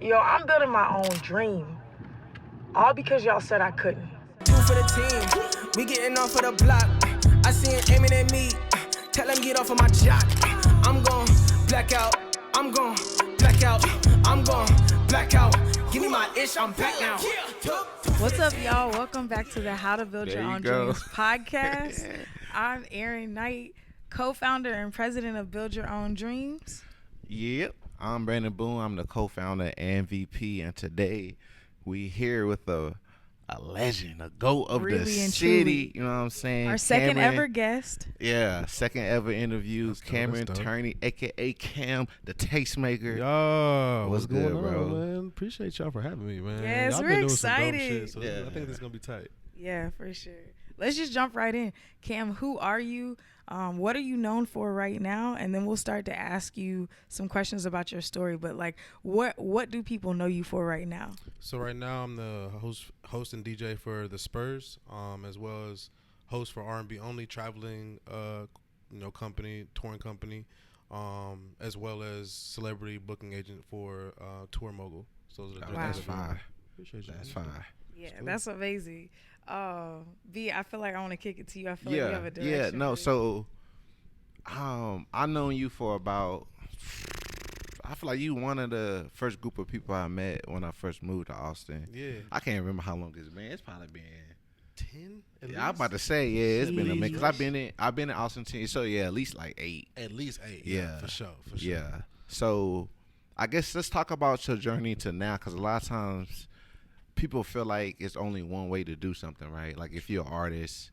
Yo, I'm building my own dream. All because y'all said I couldn't. Two for the team, we getting off of the block. I see him aiming at me, tell him get off of my jock. I'm gon' black out, I'm gon' black out, I'm gon' black out. Give me my ish, I'm back now. What's up, y'all? Welcome back to the How to Build Your Own Dreams podcast. Yeah. I'm Erin Knight, co-founder and president of Build Your Own Dreams. Yep, I'm Brandon Boone. I'm the co-founder and VP, and today we here with a legend, a GOAT of Really the and city. truly. You know what I'm saying? Our second Cameron- ever guest. Yeah, second ever interview. That's dope, Cameron that's dope. Turney, aka Cam the Tastemaker. Yo, What's what's going good, on, bro? man? Appreciate y'all for having me, man. Yes, y'all we're been doing some dope excited. shit, so Yeah. I think this is gonna be tight. Yeah, for sure. Let's just jump right in. Cam, who are you? What are you known for right now? And then we'll start to ask you some questions about your story. But like, what do people know you for right now? So right now I'm the host and DJ for the Spurs, as well as host for R&B only traveling, company, touring company, as well as celebrity booking agent for Tour Mogul. So those are the Oh, three Wow. things That's I do. fine. Appreciate you. That's man. fine. Yeah, cool. that's amazing. B, I feel like I want to kick it to you. I feel like you have a direction. Yeah. No, for this. so I've known you for about. I feel like you one of the first group of people I met when I first moved to Austin. Yeah, I can't remember how long it's been. It's probably been. 10. Yeah, I'm about to say, yeah, it's been a minute because Jeez. I've been in Austin 10, so yeah, at least like 8. At least 8. Yeah. for sure. Yeah. So I guess let's talk about your journey to now, because a lot of times people feel like it's only one way to do something, right? Like if you're an artist,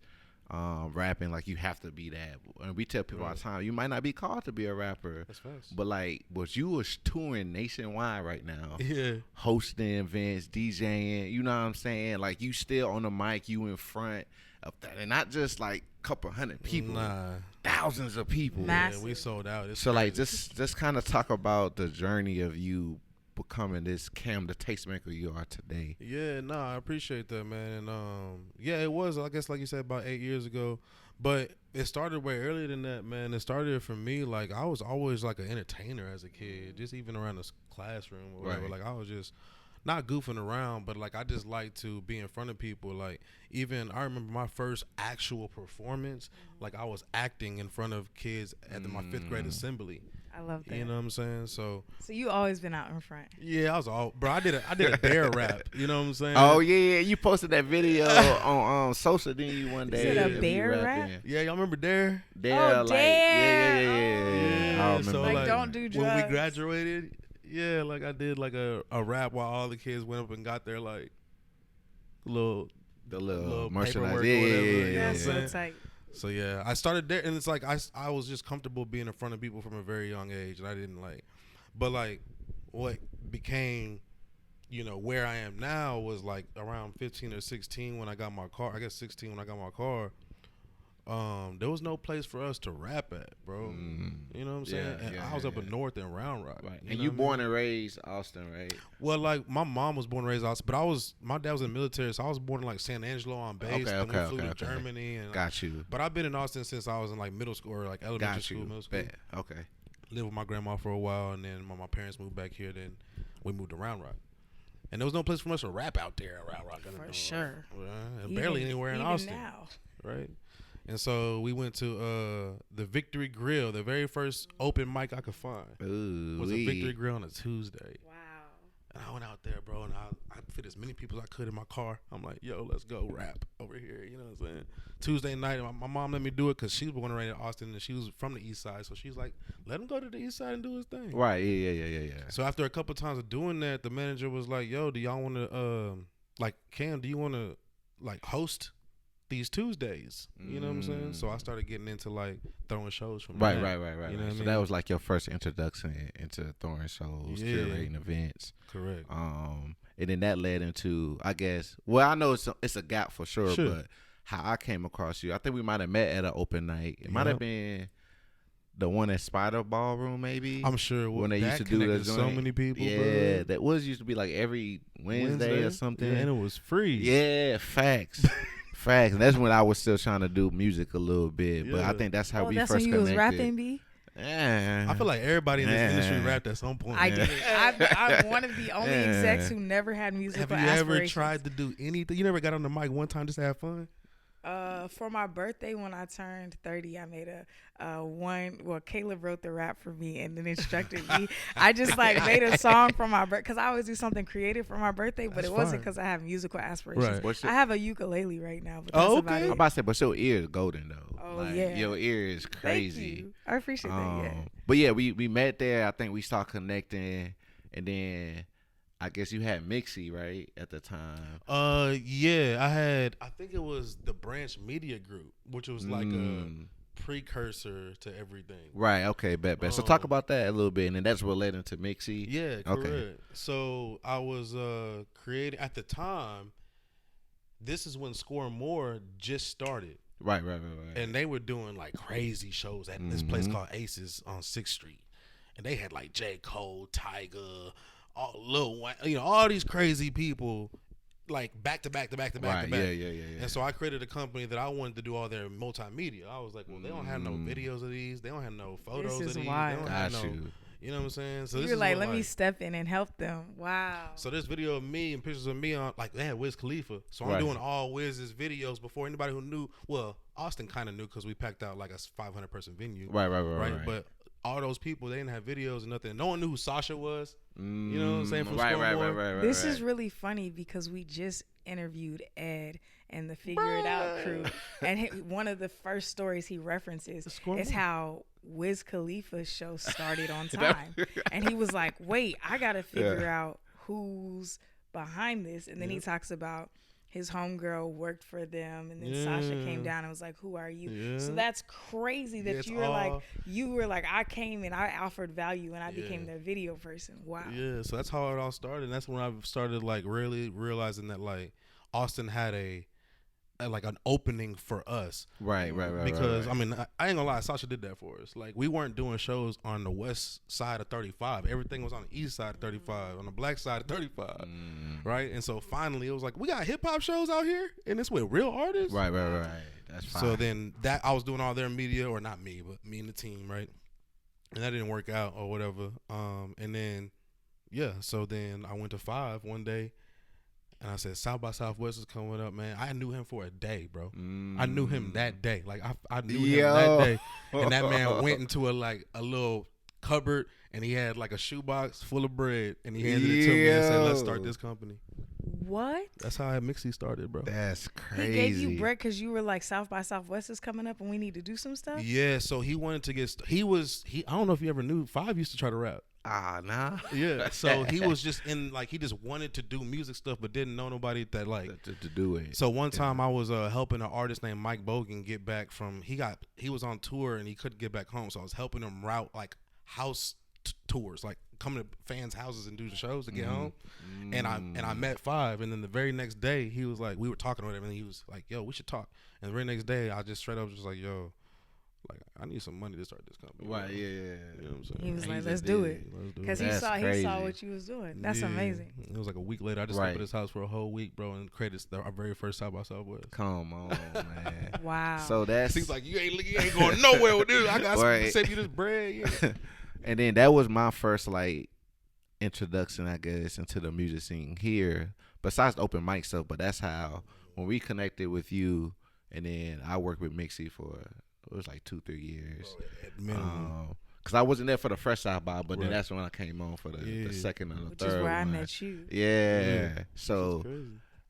rapping, like you have to be that. And we tell people all the time, you might not be called to be a rapper, That's fast. but like, you was touring nationwide right now. Yeah. Hosting events, DJing, you know what I'm saying? Like you still on the mic, you in front of that, and not just like a couple hundred people, Nah. thousands of people. Massive. Yeah, we sold out. It's So like crazy. just kind of talk about the journey of you becoming this Cam the Tastemaker you are today. Yeah, no, I appreciate that, man. And yeah, it was, I guess, like you said, about 8 years ago. But it started way earlier than that, man. It started for me, like, I was always like an entertainer as a kid, just even around the classroom or whatever. Right. Like, I was just not goofing around, but like I just like to be in front of people. Like, even I remember my first actual performance, like I was acting in front of kids at my 5th grade assembly. I love that. You know what I'm saying? So So you always been out in front. yeah, I was all, bro. I did a dare rap. You know what I'm saying? Oh yeah, you posted that video on social, didn't you, one Is day? it a of you bear rapping. rap? Yeah, y'all remember dare? Dare, Oh, like, Dare. yeah. I remember so Like, like, don't do when drugs. we graduated, yeah, like I did like a rap while all the kids went up and got their like little the little little merchandise. paperwork or Yeah, whatever, yeah, you know yeah, what I'm That's saying? so tight. So yeah, I started there, and it's like I was just comfortable being in front of people from a very young age, and I didn't like, but like what became, where I am now was like around 15 or 16 when I got my car. I guess 16 when I got my car. There was no place for us to rap at, bro. You know what I'm saying? Yeah, and yeah, I was yeah, up in yeah. North and Round Rock. Right. know And what you I mean? born and raised Austin, right? Well, like my mom was born and raised in Austin, but my dad was in the military, so I was born in like San Angelo on base. Then we flew to Germany, and Got you. but I've been in Austin since I was in like middle school or like elementary Got school, you. middle school. Bet. Okay. Lived with my grandma for a while, and then my parents moved back here. Then we moved to Round Rock, and there was no place for us to rap out there at Round Rock. For sure. And barely Even- anywhere in even Austin, now. right? And so we went to the Victory Grill, the very first open mic I could find. Ooh. Was a Victory Grill on a Tuesday. Wow. And I went out there, bro, and I fit as many people as I could in my car. I'm like, yo, let's go rap over here. You know what I'm saying? Tuesday night, my mom let me do it because she was born and raised in Austin, and she was from the east side. So she's like, let him go to the east side and do his thing. Right. Yeah. So after a couple of times of doing that, the manager was like, yo, do y'all want to, Cam, do you want to, host these Tuesdays? You know what I'm saying? So I started getting into, throwing shows from Right. there. You You know what I so mean? that was like your first introduction into throwing shows, Yeah. curating events. Correct. And then that led into, I guess, well, I know it's a gap for sure, Sure. but how I came across you, I think we might have met at an open night. It might have Yep. been the one at Spider Ballroom, maybe. I'm sure when they that used to do the connected so joint. many people, Yeah, bro. that was used to be like every Wednesday or something. Yeah, and it was free. Yeah, facts. Facts. And that's when I was still trying to do music a little bit. But I Yeah. think that's how Oh, we that's first when you connected. was rapping, B? Yeah. I feel like everybody in this industry rapped at some point. I did. I'm one of the only execs who never had musical Have you ever aspirations. tried to do anything? You never got on the mic one time just to have fun? For my birthday when I turned 30, I made Caleb wrote the rap for me and then instructed me. I just like made a song for my birthday because I always do something creative for my birthday, but That's it wasn't fire. because I have musical aspirations. Right. I have a ukulele right now, but that's about I'm it. about to say, but your ear is golden though. Oh, like, yeah. your ear is crazy. Thank you. I appreciate that. Yeah. But yeah, we met there. I think we started connecting, and then I guess you had Mixie right at the time. Yeah, I think it was the Branch Media Group, which was like a precursor to everything. Right. Okay. Bet. So talk about that a little bit, and then that's what led into Mixie. Yeah. Correct. Okay. So I was creating at the time. This is when Score More just started. Right. And they were doing like crazy shows at this place called Aces on 6th Street. And they had like J. Cole, Tyga, Lil Wayne, all these crazy people like back to back. Yeah. And so I created a company that I wanted to do all their multimedia. I was like, well, they don't have no videos of these. They don't have no photos This is of these. wild. They don't Got have no, you. you know what I'm saying? So You this were is like, what, let me step in and help them. Wow. So there's video of me and pictures of me on, like, they had Wiz Khalifa. So I'm Right. doing all Wiz's videos before anybody who knew. Well, Austin kind of knew because we packed out like a 500-person venue. Right. But all those people, they didn't have videos and nothing. No one knew who Sasha was. You know what I'm saying? From Right. Score More. This is really funny because we just interviewed Ed and the Figure It Out crew. And one of the first stories he references is how Wiz Khalifa's show started on time. And he was like, wait, I got to figure out who's behind this. And then he talks about his homegirl worked for them, and then Sasha came down and was like, who are you? Yeah. So that's crazy that you were like, I came and I offered value and I became their video person. Wow. Yeah, so that's how it all started. And that's when I started like really realizing that like Austin had like an opening for us. Right. Because I mean, I ain't gonna lie, Sasha did that for us. Like we weren't doing shows on the west side of 35. Everything was on the east side of 35, on the black side of 35. Right? And so finally it was like, we got hip hop shows out here and it's with real artists. Right. That's fine. So then that I was doing all their media, or not me, but me and the team, right? And that didn't work out or whatever. And then so then I went to 5 one day. And I said, South by Southwest is coming up, man. I knew him for a day, bro. I knew him that day. Like, I knew him that day. And that man went into a little cupboard, and he had, like, a shoebox full of bread. And he handed it to me and said, let's start this company. What? That's how Mixie started, bro. That's crazy. He gave you bread because you were like, South by Southwest is coming up and we need to do some stuff? Yeah, so he wanted to get – I don't know if you ever knew, 5 used to try to rap. Nah. Yeah, so he was just in like he just wanted to do music stuff, but didn't know nobody that like to do it. So one time I was helping an artist named Mike Bogan get back from he was on tour and he couldn't get back home, so I was helping him route like house tours, like coming to fans' houses and do the shows to get home. And I met 5, and then the very next day he was like, we were talking with him, and he was like, yo, we should talk. And the very next day I just straight up was just like, yo, like I need some money to start this company. Right, yeah. You know what I'm saying? He was like, He's let's a do big- it. Because he That's saw crazy. what you was doing. That's amazing. It was like a week later. I just Right. slept at his house for a whole week, bro, and created our very first South by Southwest. Come on, man. Wow. So that's Seems like you ain't going nowhere with this. I got Right. to save you this bread. Yeah. and then that was my first like introduction, I guess, into the music scene here. Besides the open mic stuff, but that's how when we connected with you, and then I worked with Mixie for it was like 2-3 years. At minimum. Cause I wasn't there for the fresh South by, but then Right. that's when I came on for the Yeah. second and the Which third is where I one. met you. Yeah. That's crazy.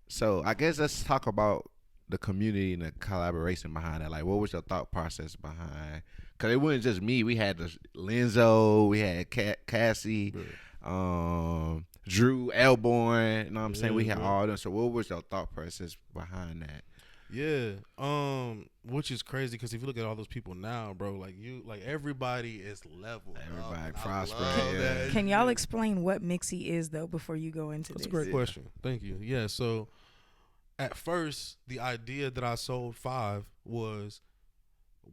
So I guess let's talk about the community and the collaboration behind that. Like, what was your thought process behind? Because it wasn't just me. We had Lenzo, we had Cassie, Drew, Elborn. You know what I'm saying? We had all them. So what was your thought process behind that? Yeah. Which is crazy because if you look at all those people now, bro, like everybody is level. Everybody up, prosper, I love yeah. that. Can y'all explain what Mixie is, though, before you go into That's this? a great question. Thank you. Yeah, so at first, the idea that I sold 5 was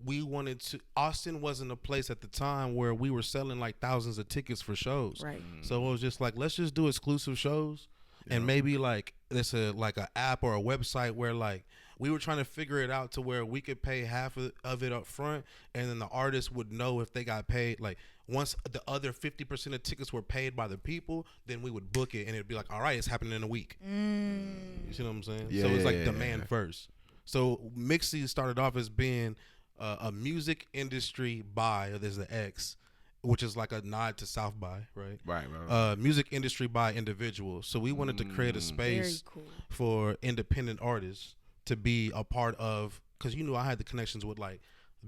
we wanted to – Austin wasn't a place at the time where we were selling like thousands of tickets for shows. Right. So it was just like, let's just do exclusive shows. And maybe like it's like an app or a website where like we were trying to figure it out to where we could pay half of it up front, and then the artist would know if they got paid. Like once the other 50% of tickets were paid by the people, then we would book it, and it'd be like, all right, it's happening in a week. You see what I'm saying? So it's like demand first. So Mixie started off as being a music industry by, there's the X, which is like a nod to South by, right? Right. Music industry by individuals. So we wanted to create a space for independent artists to be a part of, because you knew I had the connections with like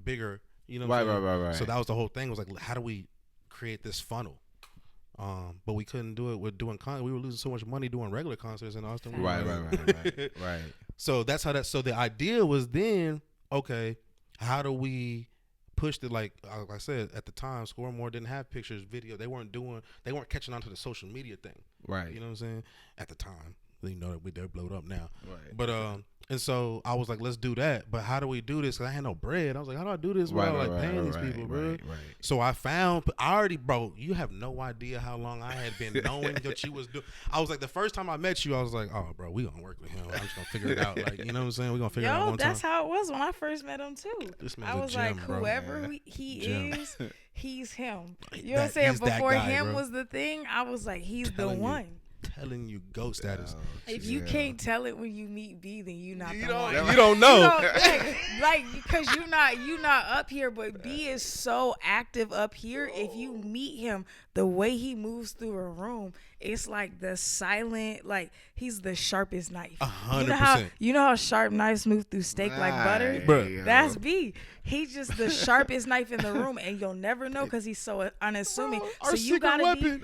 bigger, you know. Right. So that was the whole thing. Was like, how do we create this funnel? But we couldn't do it with doing we were losing so much money doing regular concerts in Austin. Right. So that's how that. So the idea was then, okay, how do we push it? Like I said at the time, Score More didn't have pictures, video. They weren't catching on to the social media thing. Right. You know what I'm saying? At the time, you know that they're blowed up now. Right. But and so I was like, let's do that. But how do we do this? Because I had no bread. I was like, how do I do this without paying these people, bro? Right. So I already, bro, you have no idea how long I had been knowing that you was doing. I was like, the first time I met you, I was like, oh, bro, we gonna work with him. I'm just gonna figure it out. Like, you know what I'm saying? We gonna figure it out one time. That's how it was when I first met him too. I was like, whoever he is, he's him. You know what I'm saying? Before him was the thing, I was like, he's the one. Telling you ghost status. If you can't tell it when you meet B, then you not the one. You don't know. Like because you not up here, but B is so active up here. If you meet him, the way he moves through a room, it's like the silent, like he's the sharpest knife. 100%. You know how sharp knives move through steak like butter? Bruh. That's B. He's just the sharpest knife in the room, and you'll never know because he's so unassuming. So you gotta be.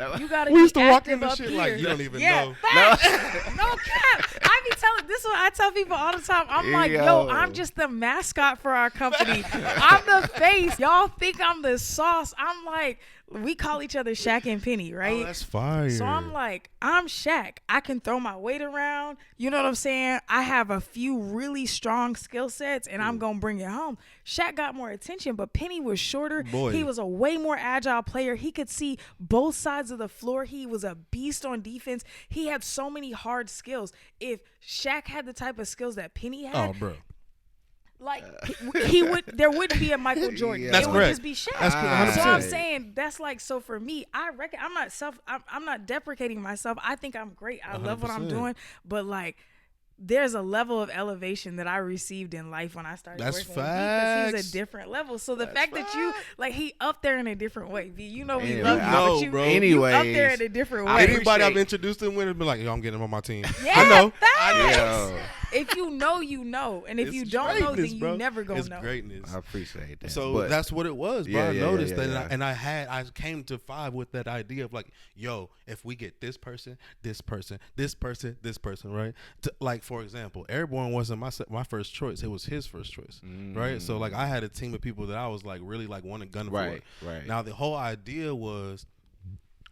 We used to walk in this shit here. like you don't even know. No cap. I be telling this is what I tell people all the time. I'm like, yo, I'm just the mascot for our company. I'm the face. Y'all think I'm the sauce. I'm like, we call each other Shaq and Penny, right? Oh, that's fire. So I'm like, I'm Shaq. I can throw my weight around. You know what I'm saying? I have a few really strong skill sets, and I'm going to bring it home. Shaq got more attention, but Penny was shorter. Boy. He was a way more agile player. He could see both sides of the floor. He was a beast on defense. He had so many hard skills. If Shaq had the type of skills that Penny had, bro. Like there wouldn't be a Michael Jordan. That's it correct. would just be Shaq. That's correct. So I'm saying that's like, so for me, I reckon I'm not deprecating myself. I think I'm great. I love what I'm 100%. doing, but like there's a level of elevation that I received in life when I started working with him because he's a different level. So the fact that you like he up there in a different way. V, you know we love you, but you, bro. you up there in a different way. Anybody I've introduced him with has been like, yo, I'm getting him on my team. Yeah, I know. Facts. If you know, you know, and if you don't know, then you never gonna know. It's greatness. I appreciate that. So that's what it was, bro. I noticed that, and I came to 5 with that idea of like, yo, if we get this person, right? Like for example, Airborne wasn't my first choice; it was his first choice, right? So like I had a team of people that I was like really like wanting gun for. Right. Now the whole idea was,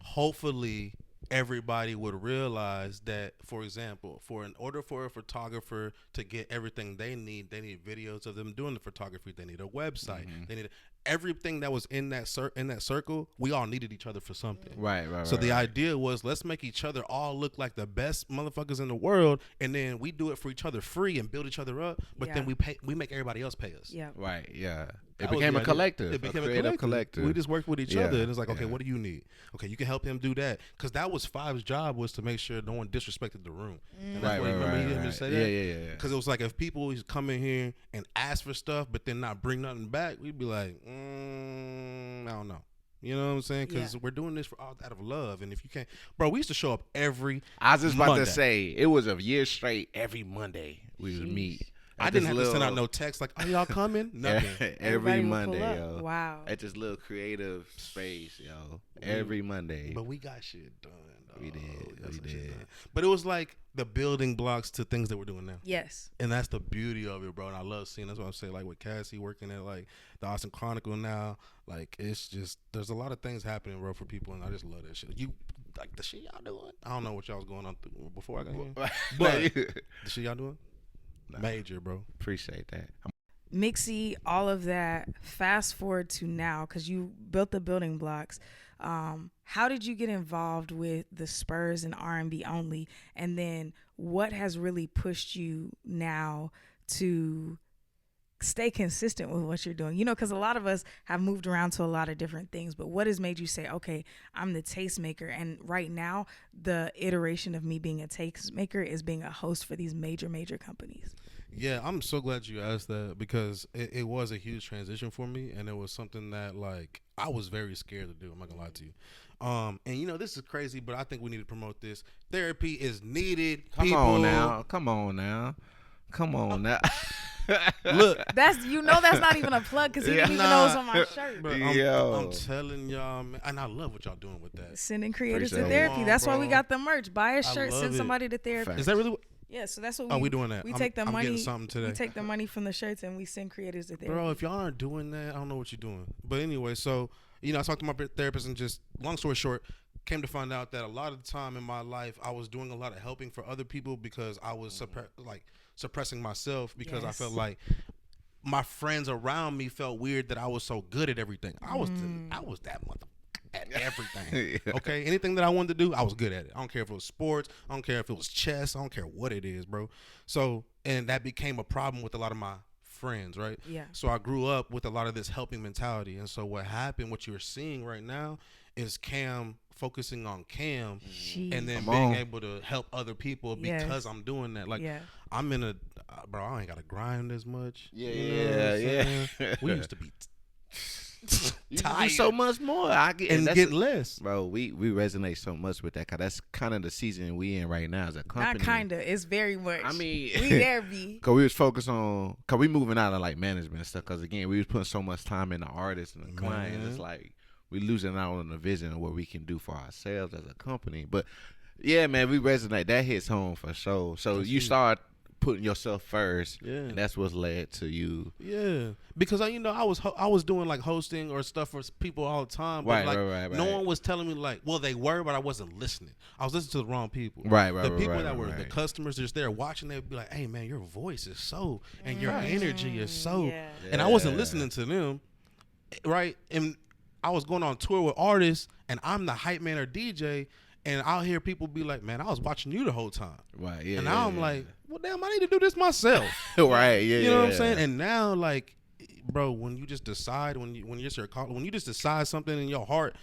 hopefully, everybody would realize that, for example, in order for a photographer to get everything they need videos of them doing the photography. They need a website. They need everything that was in that circle. We all needed each other for something. Right. So the idea was, let's make each other all look like the best motherfuckers in the world, and then we do it for each other free and build each other up. But then we make everybody else pay us. Yeah. Right. Yeah. It became a collective. It became a creative collective. We just worked with each other, and it's like, okay, what do you need? Okay, you can help him do that, because that was Five's job, was to make sure no one disrespected the room. And that's what remember he didn't say that. Yeah. Because it was like, if people come in here and ask for stuff, but then not bring nothing back, we'd be like, I don't know. You know what I'm saying? Because we're doing this out of love, and if you can't, bro, we used to show up every. I was just about Monday. to say, it was a year straight. Every Monday we would meet. I didn't have to send out no text like, "Are y'all coming?" Nothing. Every Monday, yo. Wow. At this little creative space, yo. Every Monday. But we got shit done. We did. But it was like the building blocks to things that we're doing now. Yes. And that's the beauty of it, bro. And I love seeing. That's what I'm saying. Like with Cassie working at like the Austin Chronicle now. Like it's just, there's a lot of things happening, bro, for people, and I just love that shit. You like the shit y'all doing? I don't know what y'all was going on through before I got here, but the shit y'all doing. Nah, major, bro. Appreciate that. Mixie, all of that. Fast forward to now, because you built the building blocks. How did you get involved with the Spurs and R&B only? And then what has really pushed you now to stay consistent with what you're doing? You know, because a lot of us have moved around to a lot of different things, but what has made you say, okay, I'm the tastemaker, and right now the iteration of me being a tastemaker is being a host for these major companies? Yeah, I'm so glad you asked that, because it was a huge transition for me, and it was something that, like, I was very scared to do. I'm not gonna lie to you. And you know, this is crazy, but I think we need to promote this. Therapy is needed. Come on now. Look, That's not even a plug, because he didn't even know it was on my shirt. bro, I'm telling y'all, man, and I love what y'all doing with that. Sending creators to Appreciate it. therapy. That's why we Bro. got the merch. Buy a shirt, love send it. somebody to therapy. Facts. Is that really what? Yeah, so that's what Oh, we doing that. We I'm- take the I'm money. getting something today. We take the money from the shirts and we send creators to therapy. Bro, if y'all aren't doing that, I don't know what you're doing. But anyway, so, you know, I talked to my therapist, and just, long story short, came to find out that a lot of the time in my life, I was doing a lot of helping for other people because I was suppressing myself, because I felt like my friends around me felt weird that I was so good at everything. I was that mother at everything. Okay, anything that I wanted to do, I was good at it. I don't care if it was sports, I don't care if it was chess, I don't care what it is, bro. So, and that became a problem with a lot of my friends, right? Yeah. So I grew up with a lot of this helping mentality, and so what happened, what you're seeing right now, is Cam focusing on Cam, and then being able to help other people because I'm doing that. Like, I'm in a bro, I ain't gotta grind as much. Yeah. We used to be You tired do so much more. get less. Bro, we resonate so much with that, because that's kind of the season we in right now as a company. Not kinda. It's very much. I mean, we there, B. Because we was focused on, because we moving out of like management and stuff, because again, we was putting so much time in the artists and the client. It's like we losing out on the vision of what we can do for ourselves as a company. But yeah, man, we resonate. That hits home for sure. So you start putting yourself first, and that's what's led to you. Yeah, because you know, I was doing like hosting or stuff for people all the time, but Right. no one was telling me, like, well, they were, but I wasn't listening. I was listening to the wrong people. Right. The people that were the customers just there watching, they'd be like, hey man, your voice is so, and your energy is so, and I wasn't listening to them, right? And I was going on tour with artists, and I'm the hype man or DJ. And I'll hear people be like, man, I was watching you the whole time. Right, yeah. And now I'm like, well, damn, I need to do this myself. Right, yeah. You know what I'm saying? And now, like, bro, when you just decide, when you just decide something in your heart,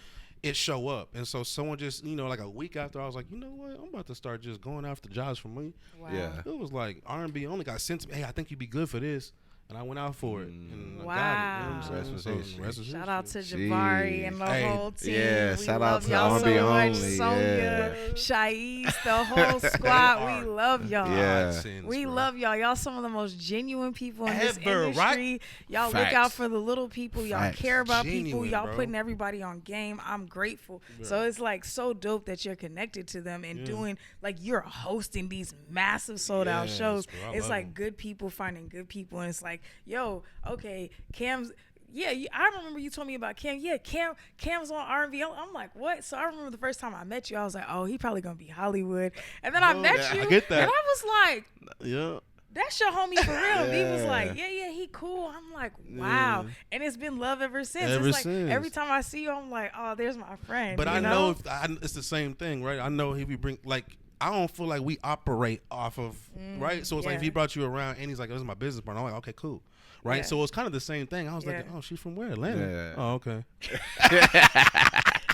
it show up. And so someone just, you know, like a week after, I was like, you know what? I'm about to start just going after jobs for me. Wow. Yeah. It was like R&B only got sent to me. Hey, I think you'd be good for this. And I went out for it. And Wow. I got it. You know what I'm saying? Rest was Rest is Shout out to history. Jabari and the Hey, whole team. yeah, We shout love out to y'all R&B so much. only, Sonia, Shais, the whole squad. We love y'all. Yeah. We love y'all. Y'all some of the most genuine people in this Ever, industry. right? Y'all Facts. look out for the little people. Y'all Facts. care about people. Genuine, Y'all bro. putting everybody on game. I'm grateful. So it's like so dope that you're connected to them and doing, like, you're hosting these massive sold out Yes, shows. bro, I It's love like 'em. good people finding good people. And it's like, yo, okay, Cam's. Yeah, I remember you told me about Cam. Yeah, Cam's on R&B. I'm like, what? So I remember the first time I met you, I was like, oh, he probably gonna be Hollywood. And then I met yeah, you, I get that. and I was like, Yeah. that's your homie for real. B was Yeah. like, yeah, he cool. I'm like, wow. Yeah. And it's been love ever since. Ever It's like since. every time I see you, I'm like, oh, there's my friend. But you I know it's the same thing, right? I know if we bring, like, I don't feel like we operate off of, right? So it's like if he brought you around and he's like, this is my business partner, I'm like, okay, cool. Right? Yeah. So it's kind of the same thing. I was like, Yeah. oh, she's from where? Atlanta. Yeah. Oh, okay.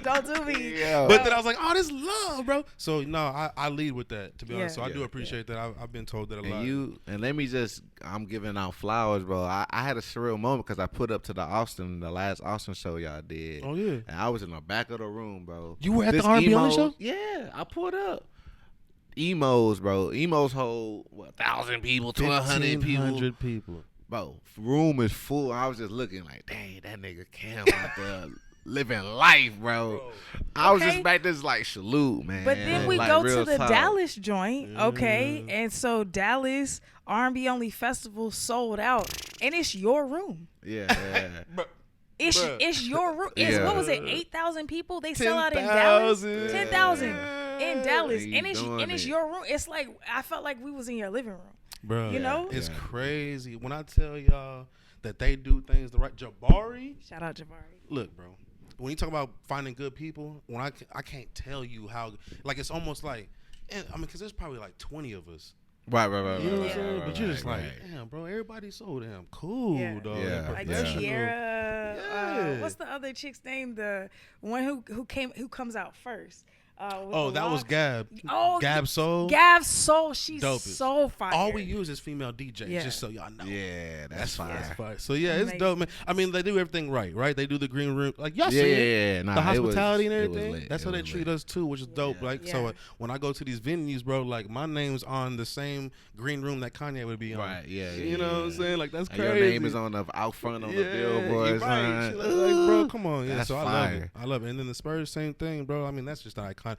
Don't do me. Yeah. But then I was like, oh, this love, bro. So no, I lead with that, to be honest. So I Yeah. do appreciate that. I've been told that a lot. And let me just, I'm giving out flowers, bro. I had a surreal moment because I put up to the last Austin show y'all did. Oh, yeah. And I was in the back of the room, bro. You were at This the R&B only emo- show? Yeah, I pulled up. Emos, bro. Emos hold, 1,000 people, 1,200 people. 1,500 people. Bro, room is full. I was just looking like, dang, that nigga Cam out there living life, bro. I was Okay. just back there, just like, salute, man. But then we Like, go to real the talk. Dallas joint, okay? And so Dallas R&B Only Festival sold out, and it's your room. Yeah. It's Bruh. it's your room. It's Yeah. what was it? 8,000 people. They sell out in Dallas. 10,000 in Dallas, They and it's doing it. your room. It's like I felt like we was in your living room. Bro, You know? it's Yeah. crazy. When I tell y'all that they do things the right, Jabari, Shout out Jabari. look, bro. When you talk about finding good people, I can't tell you how, like, it's almost like, I mean, because there's probably like 20 of us, Right. You know what I'm Yeah. saying? But you're just right. like, damn, bro, everybody's so damn cool, Yeah. dog. Yeah. and Like Yeah. Tiara, Yeah. what's the other chick's name? The one who comes out first. With Oh, the that was locks. Gab. Oh, Gab Soul. Gav Soul, she's Dope as- so fire. All we use is female DJs, Yeah. just so y'all know. Yeah, that's fire. That's fire. So yeah, it's Amazing. dope, man. I mean, they do everything right? They do the green room, like y'all Yeah, see yeah, it. yeah. Nah, The hospitality it and was everything. lit. That's It how they was treat lit. us too, which is dope. Like so, Yeah. when I go to these venues, bro, like my name's on the same green room that Kanye would be on. Right, yeah. You know what I'm saying? Like that's And crazy. your name is on the out front on the billboard. you're right. Son. Shit like, bro, come on. Yeah, That's so I love fire. it. I love it. And then the Spurs, same thing, bro. I mean, that's just the icon.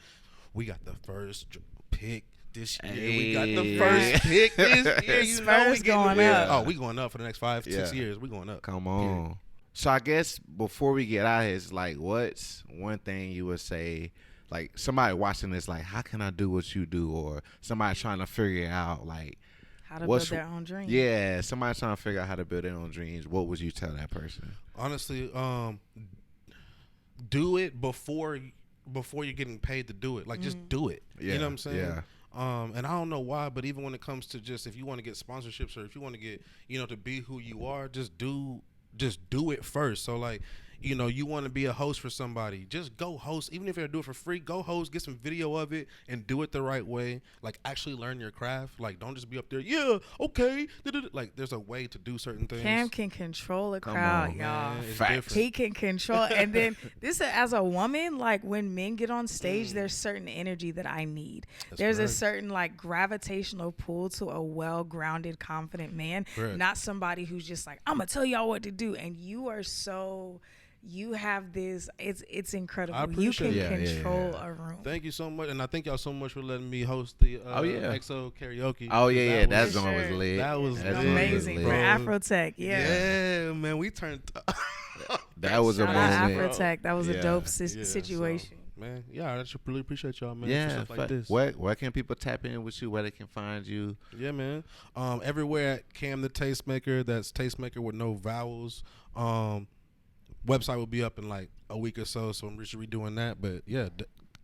We got the first pick this year. We got the Hey. first pick this year. You know we Spurs getting going lit. up. Oh, we going up for the next 5-6 Yeah. years. We going up. Come on. So I guess before we get out here, it's like, what's one thing you would say, like somebody watching this, like, how can I do what you do, or somebody trying to figure out, like, How to what's- build their own dream. yeah, somebody trying to figure out how to build their own dreams. What would you tell that person? Honestly, do it before you're getting paid to do it. Like, just do it. Yeah, You know what I'm saying? yeah. And I don't know why, but even when it comes to just if you want to get sponsorships or if you want to get, to be who you are, just do it first. So like, you want to be a host for somebody, just go host. Even if you're gonna do it for free, go host, get some video of it and do it the right way. Like actually learn your craft. Like don't just be up there, yeah, okay. Like there's a way to do certain things. Cam can control a Come crowd, on, y'all. Man, it's Facts. different. He can control, and then this as a woman, like when men get on stage, there's certain energy that I need. That's There's a right. certain like gravitational pull to a well-grounded, confident man, Right. not somebody who's just like, I'm gonna tell y'all what to do. And you have this. It's incredible. I You can appreciate it. Yeah, control yeah. a room. Thank you so much, and I thank y'all so much for letting me host the EXO karaoke. Oh yeah, that was, joint was sure. lit. That was That lit. joint was Amazing lit. for bro. Afrotech. Yeah. man, we turned. That was a Shout out moment. Afrotech. That was Yeah. a dope Yeah, so, situation. man, yeah, I just really appreciate y'all, man. for Yeah, stuff like this. where can people tap in with you? Where they can find you? Yeah, man. Everywhere at Cam the Tastemaker. That's Tastemaker with no vowels. Website will be up in like a week or so I'm just redoing that. But yeah,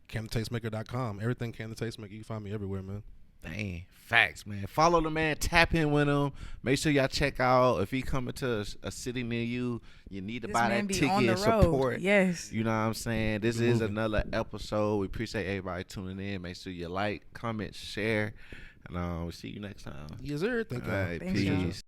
CamTheTastemaker.com. Everything Cam the Tastemaker. You can find me everywhere, man. Dang, facts, man. Follow the man, tap in with him. Make sure y'all check out if he coming to a city near you. You need to This buy man that be ticket on the and road. support. Yes. You know what I'm saying? This Keep is moving. another episode. We appreciate everybody tuning in. Make sure you like, comment, share, and we'll see you next time. Yes, sir. Thank All y'all. right, Thanks, y'all. peace.